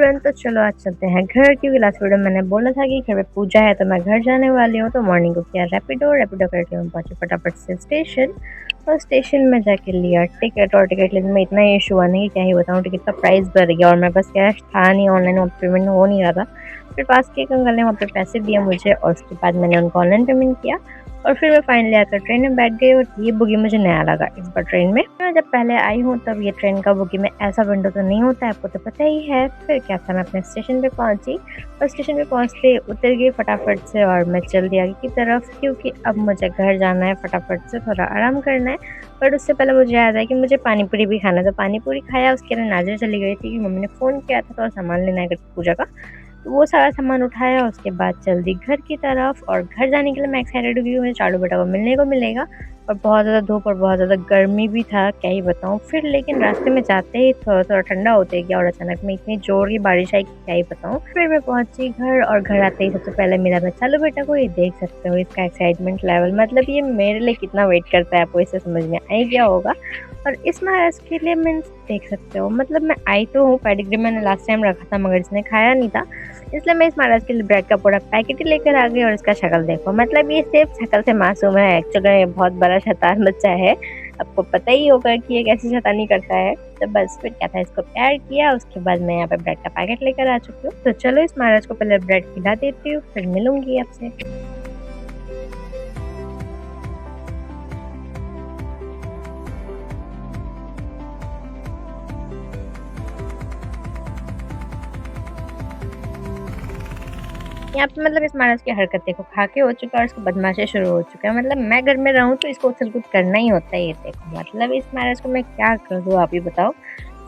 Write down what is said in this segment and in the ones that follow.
Everyone, तो चलो आज चलते हैं घर, क्योंकि लास्ट वीडियो मैंने बोला था कि घर पे पूजा है तो मैं घर जाने वाली हूँ। तो मॉर्निंग को किया रैपिडो करके मैं पहुंची फटाफट से स्टेशन, और स्टेशन में जाके लिया टिकट। और टिकट लेने में इतना इशू हुआ नहीं कि क्या ही बताऊँ, टिकट का प्राइस बढ़ गया और मेरे पास कैश था नहीं, ऑनलाइन पेमेंट हो नहीं रहा था। फिर पास के एक अंकल ने वहाँ पे पैसे दिए मुझे और उसके बाद मैंने उनको ऑनलाइन पेमेंट किया और फिर मैं फाइनली आकर ट्रेन में बैठ गई। और ये बुगी मुझे नया लगा इस बार ट्रेन में। मैं जब पहले आई हूँ तब ये ट्रेन का बुगी में ऐसा विंडो तो नहीं होता है, आपको तो पता ही है। फिर क्या था, मैं अपने स्टेशन पे पहुंची और स्टेशन पे पहुंचते उतर गई फटाफट से और मैं चल दी आगे की तरफ, क्योंकि अब मुझे घर जाना है, फटाफट से थोड़ा आराम करना है। पर उससे पहले मुझे याद है कि मुझे पानी पूरी भी खाना था। पानी पूरी खाया, उसके लिए नाजर चली गई थी कि मम्मी ने फ़ोन किया था तो सामान लेना है पूजा का। तो वो सारा सामान उठाया, उसके बाद चल दी घर की तरफ। और घर जाने के लिए मैं एक्साइटेड हुई, मुझे चालू बेटा को मिलने को मिलेगा। और बहुत ज़्यादा धूप और बहुत ज़्यादा गर्मी भी था, क्या ही बताऊँ। फिर लेकिन रास्ते में जाते ही थोड़ा थोड़ा ठंडा होते गया और अचानक में इतनी जोर की बारिश आई कि क्या ही बताऊँ। फिर मैं पहुंची घर और घर आते ही सबसे पहले मिला मैं चालू बेटा को। ये देख सकते हो इसका एक्साइटमेंट लेवल, मतलब ये मेरे लिए कितना वेट करता है, आपको इससे समझ में आ ही गया होगा। और इस महाराज के लिए मैं देख सकते हो, मतलब मैं आई तो हूँ, पेडिग्री मैंने लास्ट टाइम रखा था मगर इसने खाया नहीं था, इसलिए मैं इस महाराज के लिए ब्रेड का पूरा पैकेट ही लेकर आ गई। और इसका शक्ल देखो, मतलब ये सिर्फ शक्ल से मासूम है, एक्चुअली ये बहुत बड़ा शैतान बच्चा है। आपको पता ही होगा कि ये कैसी शैतानी करता है। तो बस फिर क्या था, इसको प्यार किया, उसके बाद मैं यहाँ पे ब्रेड का पैकेट लेकर आ चुकी हूँ। तो चलो इस महाराज को पहले ब्रेड खिला देती हूँ, फिर मिलूंगी आपसे। यहाँ पे मतलब इस महाराज की हरकत देखो, खा के हो चुका है और इसको बदमाशी शुरू हो चुका है। मतलब मैं घर में रहूँ तो इसको उछल कूद करना ही होता है। ये देखो, मतलब इस महाराज को मैं क्या करूँ, आप ही बताओ।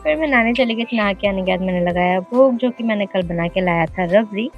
फिर मैं नहाने चली गई थी, नहा के आने के बाद मैंने लगाया भोग, जो कि मैंने कल बना के लाया था रबड़ी।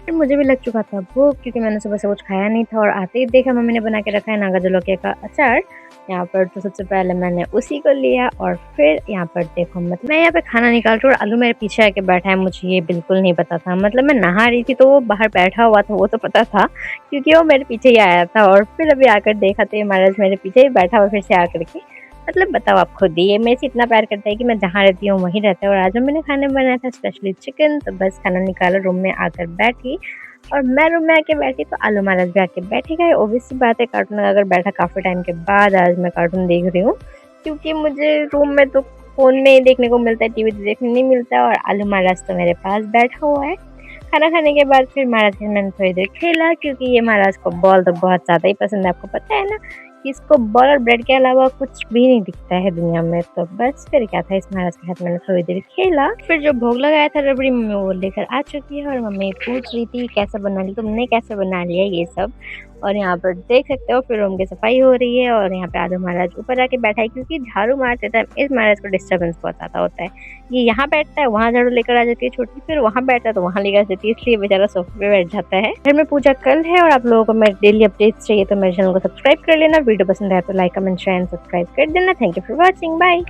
फिर मुझे भी लग चुका था भूख, क्योंकि मैंने सुबह से कुछ खाया नहीं था। और आते ही देखा मम्मी ने बना के रखा है नागाजोलोके का अचार यहाँ पर। तो सबसे पहले मैंने उसी को लिया और फिर यहाँ पर देखो, मतलब मैं यहाँ पे खाना निकाल रही हूँ और आलू मेरे पीछे आके बैठा है। मुझे ये बिल्कुल नहीं पता था, मतलब मैं नहा रही थी तो वो बाहर बैठा हुआ था, वो तो पता था क्योंकि वो मेरे पीछे ही आया था। और फिर अभी आकर देखा तो ये महाराज मेरे पीछे ही बैठा हुआ फिर से आकर के। मतलब बताओ आप खुद ही, ये मेरे से इतना प्यार करता है कि मैं जहाँ रहती हूँ वहीं रहता है। और आज मैंने खाने बनाया था स्पेशली चिकन, तो बस खाना निकाला, रूम में आकर बैठी। और मैं रूम में आके बैठी तो आलू महाराज भी आके बैठे गए। ऑब्वियस सी बात है, कार्टून अगर बैठा काफ़ी टाइम के बाद आज मैं कार्टून देख रही हूँ, क्योंकि मुझे रूम में तो फ़ोन में ही देखने को मिलता है, टीवी तो देखने नहीं मिलता है। और आलू महाराज तो मेरे पास बैठा हुआ है। खाना खाने के बाद फिर महाराज के मैंने थोड़ी देर खेला, क्योंकि ये महाराज को बॉल तो बहुत ज़्यादा ही पसंद है, आपको पता है ना कि इसको बॉल और ब्रेड के अलावा कुछ भी नहीं दिखता है दुनिया में। तो बस फिर क्या था, इस महाराज के साथ मैंने थोड़ी देर खेला। फिर जो भोग लगाया था रबड़ी, मम्मी वो लेकर आ चुकी है और मम्मी पूछ रही थी कैसे बना ली, तुमने कैसे बना लिया ये सब। और यहाँ पर देख सकते हो फिर रूम की सफाई हो रही है। और यहाँ पे आलू महाराज ऊपर आके बैठा है, क्योंकि झाड़ू मारते टाइम इस महाराज को डिस्टर्बेंस बहुत ज़्यादा होता है। ये यहाँ बैठता है, वहाँ झाड़ू लेकर आ जाती है छोटी, फिर वहाँ बैठता है तो वहाँ लेकर आ जाती है, इसलिए बेचारा सोफे पे बैठ जाता है। घर में पूजा कल है और आप लोगों को मेरे डेली अपडेट्स चाहिए तो मेरे चैनल को सब्सक्राइब कर लेना। वीडियो पसंद आए तो like comment share and subscribe कर देना। Thank you for watching, bye.